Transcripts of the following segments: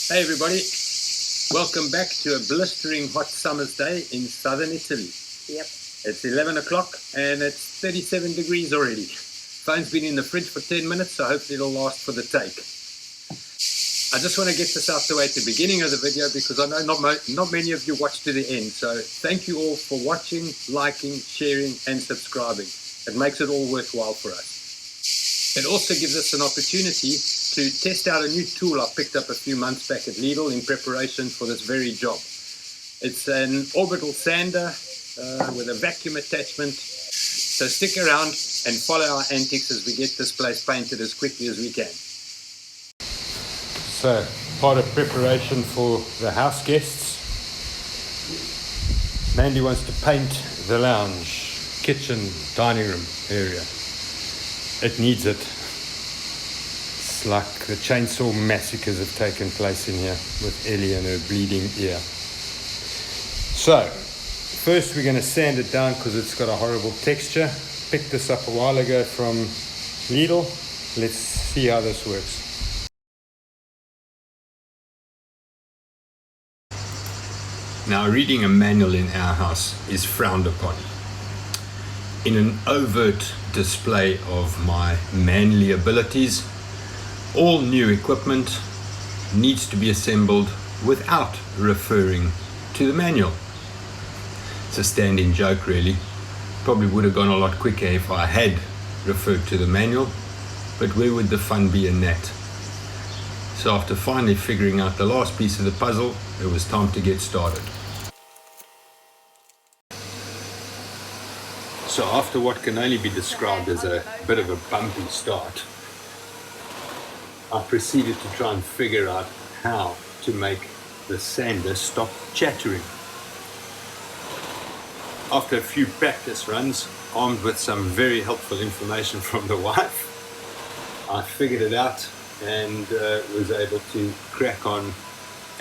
Hey everybody, welcome back to a blistering hot summer's day in southern Italy. Yep. It's 11 o'clock and it's 37 degrees already. Phone's been in the fridge for 10 minutes, so hopefully it'll last for the take. I just want to get this out the way at the beginning of the video because I know not many of you watch to the end. So thank you all for watching, liking, sharing and subscribing. It makes it all worthwhile for us. It also gives us an opportunity to test out a new tool I picked up a few months back at Lidl in preparation for this very job. It's an orbital sander with a vacuum attachment. So stick around and follow our antics as we get this place painted as quickly as we can. So, part of preparation for the house guests. Mandy wants to paint the lounge, kitchen, dining room area. It needs it. It's like the chainsaw massacres have taken place in here with Ellie and her bleeding ear. So, first we're going to sand it down because it's got a horrible texture. Picked this up a while ago from Lidl. Let's see how this works. Now, reading a manual in our house is frowned upon. In an overt display of my manly abilities, all new equipment needs to be assembled without referring to the manual. It's a standing joke, really. Probably would have gone a lot quicker if I had referred to the manual, but where would the fun be in that? So after finally figuring out the last piece of the puzzle, it was time to get started. So after what can only be described as a bit of a bumpy start, I proceeded to try and figure out how to make the sander stop chattering. After a few practice runs, armed with some very helpful information from the wife, I figured it out and was able to crack on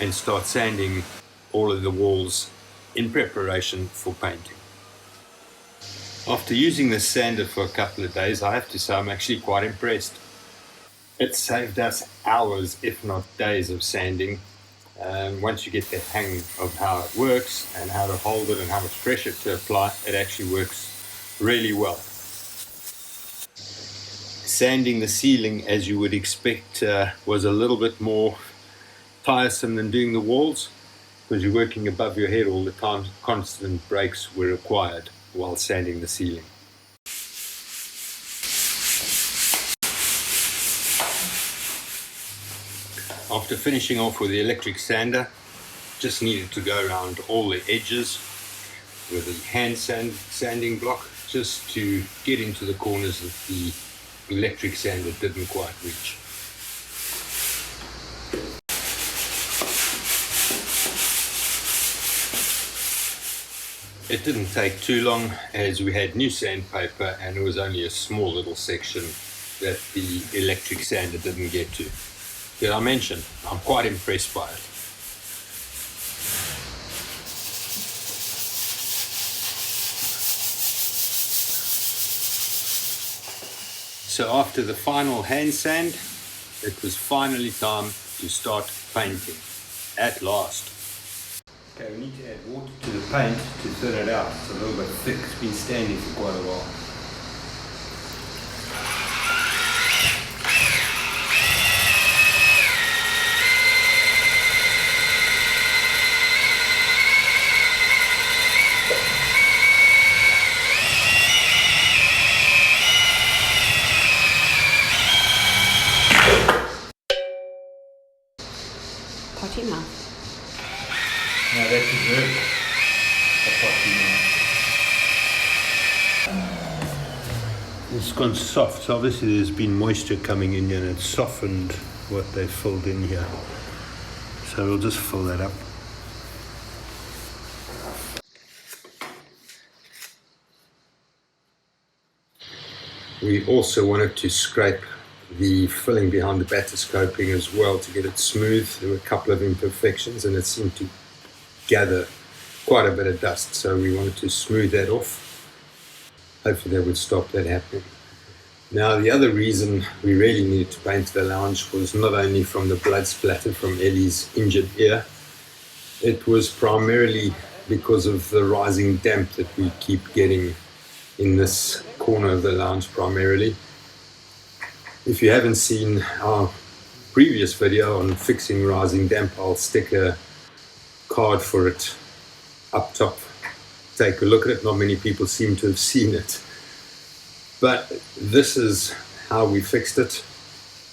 and start sanding all of the walls in preparation for painting. After using this sander for a couple of days, I have to say I'm actually quite impressed. It saved us hours, if not days, of sanding. Once you get the hang of how it works and how to hold it and how much pressure to apply, it actually works really well. Sanding the ceiling, as you would expect, was a little bit more tiresome than doing the walls because you're working above your head all the time. Constant breaks were required while sanding the ceiling. After finishing off with the electric sander, just needed to go around all the edges with a hand sanding block just to get into the corners that the electric sander didn't quite reach. It didn't take too long as we had new sandpaper and it was only a small little section that the electric sander didn't get to. Did I mention? I'm quite impressed by it. So after the final hand sand, it was finally time to start painting. At last. Okay, we need to add water to the paint to thin it out. It's a little bit thick, it's been standing for quite a while. Potty mouth. No, that could work. It's gone soft, so obviously there's been moisture coming in here and it's softened what they filled in here. So we'll just fill that up. We also wanted to scrape the filling behind the batter scoping as well to get it smooth. There were a couple of imperfections and it seemed to gather quite a bit of dust, so we wanted to smooth that off. Hopefully that would stop that happening. Now, the other reason we really needed to paint the lounge was not only from the blood splatter from Ellie's injured ear, it was primarily because of the rising damp that we keep getting in this corner of the lounge primarily. If you haven't seen our previous video on fixing rising damp, I'll stick a card for it up top. Take a look at it. Not many people seem to have seen it. But this is how we fixed it,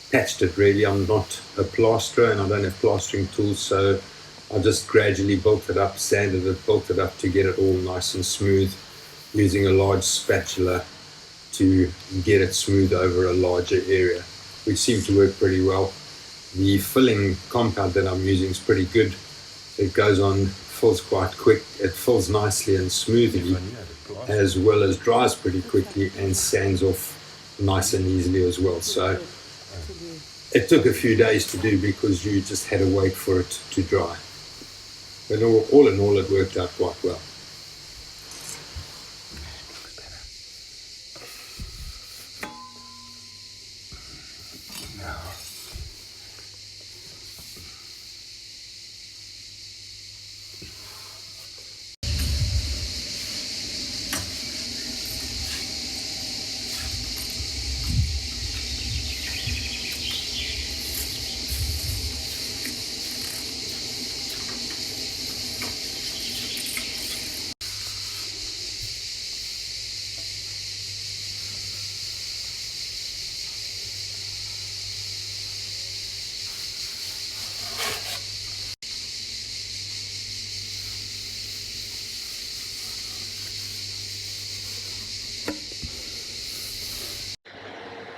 patched it really. I'm not a plasterer and I don't have plastering tools, so I just gradually built it up, sanded it, built it up to get it all nice and smooth, using a large spatula to get it smooth over a larger area, which seemed to work pretty well. The filling compound that I'm using is pretty good. It goes on, fills quite quick, it fills nicely and smoothly, as well as dries pretty quickly and sands off nice and easily as well. So it took a few days to do because you just had to wait for it to dry. But all in all, it worked out quite well.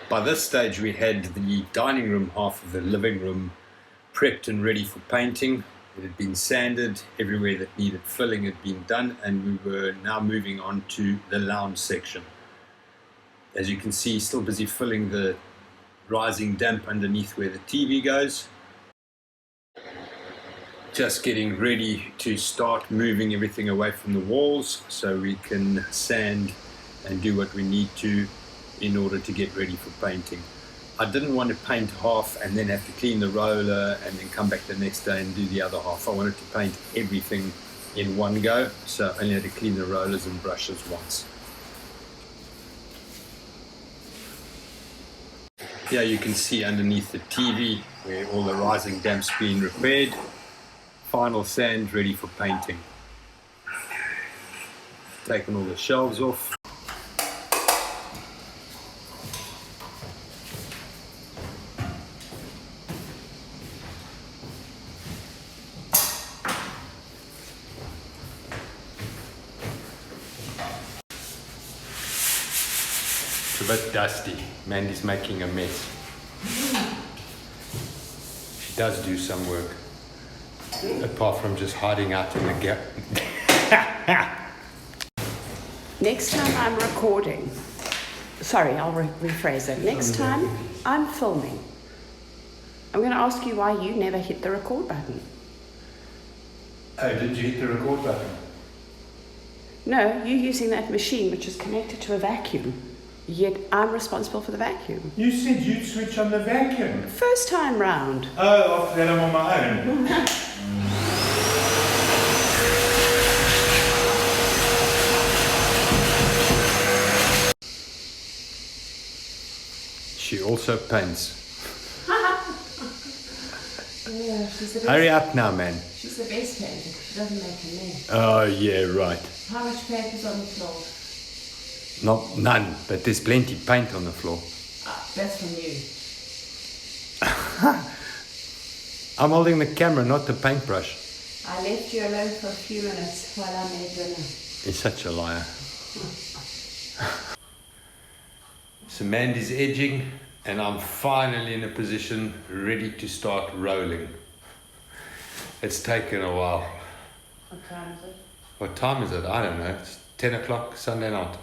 By this stage we had the dining room half of the living room prepped and ready for painting. It had been sanded, everywhere that needed filling had been done, and we were now moving on to the lounge section. As you can see, still busy filling the rising damp underneath where the TV goes. Just getting ready to start moving everything away from the walls so we can sand and do what we need to in order to get ready for painting. I didn't want to paint half and then have to clean the roller and then come back the next day and do the other half. I wanted to paint everything in one go, so I only had to clean the rollers and brushes once. Here you can see underneath the TV where all the rising damp's been repaired. Final sand ready for painting. Taken all the shelves off. It's a bit dusty. Mandy's making a mess. She does do some work, apart from just hiding out in the gap. Next time I'm recording, sorry, I'll rephrase it. Next time I'm filming, I'm going to ask you why you never hit the record button. Oh, did you hit the record button? No, you're using that machine which is connected to a vacuum, yet I'm responsible for the vacuum. You said you'd switch on the vacuum. First time round. Oh, after that I'm on my own. She also paints. Yeah, she's the best. Hurry up now, man. She's the best painter because she doesn't make a mess. Oh, yeah, right. How much paper's on the floor? None, but there's plenty paint on the floor. That's from you. I'm holding the camera, not the paintbrush. I left you alone for a few minutes while I made dinner. He's such a liar. So Mandy's edging, and I'm finally in a position ready to start rolling. It's taken a while. What time is it? What time is it? I don't know. It's 10 o'clock Sunday night.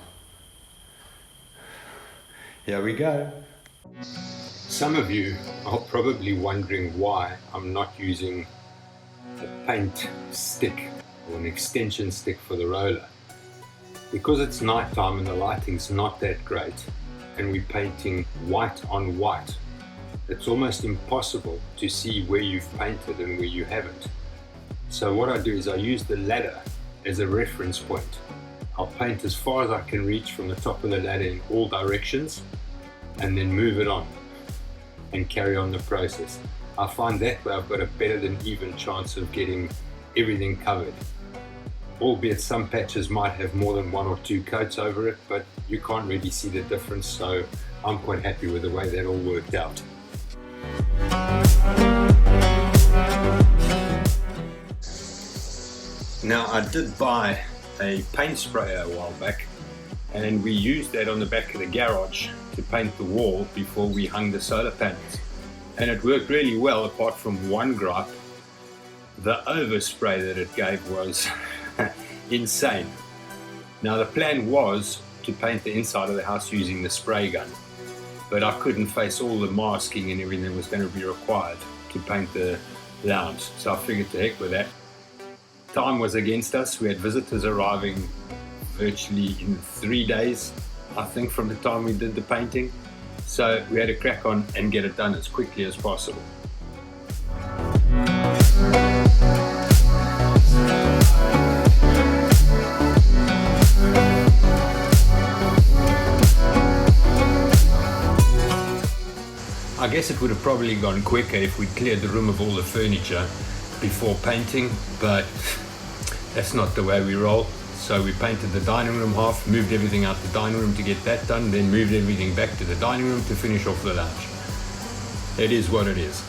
Here we go. Some of you are probably wondering why I'm not using a paint stick or an extension stick for the roller. Because it's nighttime and the lighting's not that great, and we're painting white on white, it's almost impossible to see where you've painted and where you haven't. So what I do is I use the ladder as a reference point. I'll paint as far as I can reach from the top of the ladder in all directions and then move it on and carry on the process. I find that way I've got a better than even chance of getting everything covered. Albeit some patches might have more than 1 or 2 coats over it, but you can't really see the difference, so I'm quite happy with the way that all worked out. Now I did buy a paint sprayer a while back, and we used that on the back of the garage to paint the wall before we hung the solar panels, and it worked really well apart from one gripe. The overspray that it gave was insane. Now the plan was to paint the inside of the house using the spray gun, but I couldn't face all the masking and everything that was going to be required to paint the lounge, so I figured to heck with that. Time was against us. We had visitors arriving virtually in 3 days, I think, from the time we did the painting. So we had to crack on and get it done as quickly as possible. I guess it would have probably gone quicker if we'd cleared the room of all the furniture before painting, but that's not the way we roll. So we painted the dining room half, moved everything out the dining room to get that done, then moved everything back to the dining room to finish off the lounge. It is what it is.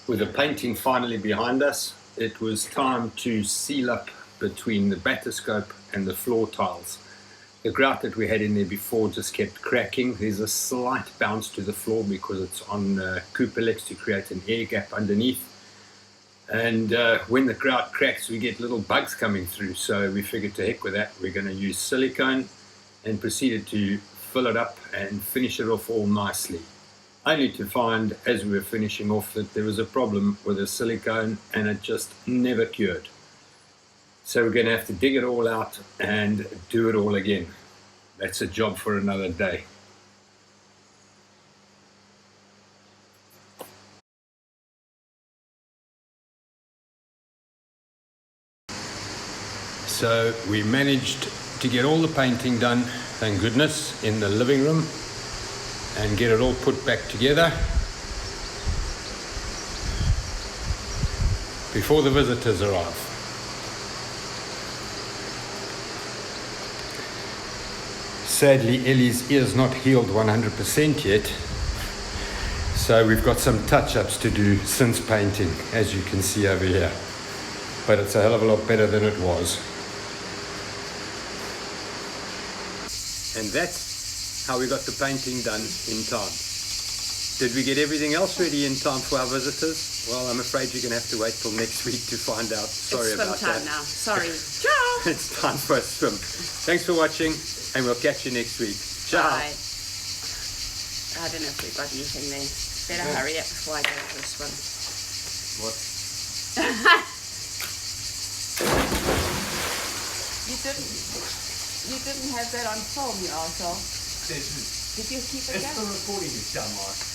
With the painting finally behind us, it was time to seal up between the batterscope and the floor tiles. The grout that we had in there before just kept cracking. There's a slight bounce to the floor because it's on Cooperlex to create an air gap underneath. And when the grout cracks, we get little bugs coming through. So we figured to heck with that. We're going to use silicone and proceeded to fill it up and finish it off all nicely. Only to find, as we were finishing off, that there was a problem with the silicone and it just never cured. So we're going to have to dig it all out and do it all again. That's a job for another day. So we managed to get all the painting done, thank goodness, in the living room and get it all put back together before the visitors arrive. Sadly, Ellie's ear's not healed 100% yet, so we've got some touch-ups to do since painting, as you can see over here. But it's a hell of a lot better than it was. And that's how we got the painting done in time. Did we get everything else ready in time for our visitors? Well, I'm afraid you're going to have to wait till next week to find out. Sorry about that. It's swim time now. Sorry. Ciao. It's time for a swim. Thanks for watching, and we'll catch you next week. Ciao. Bye. I don't know if we've got anything there. Better hurry up before I go for a swim. What? You didn't have that on film, you arsehole. Did you keep it down? It's still recording, you dumbass.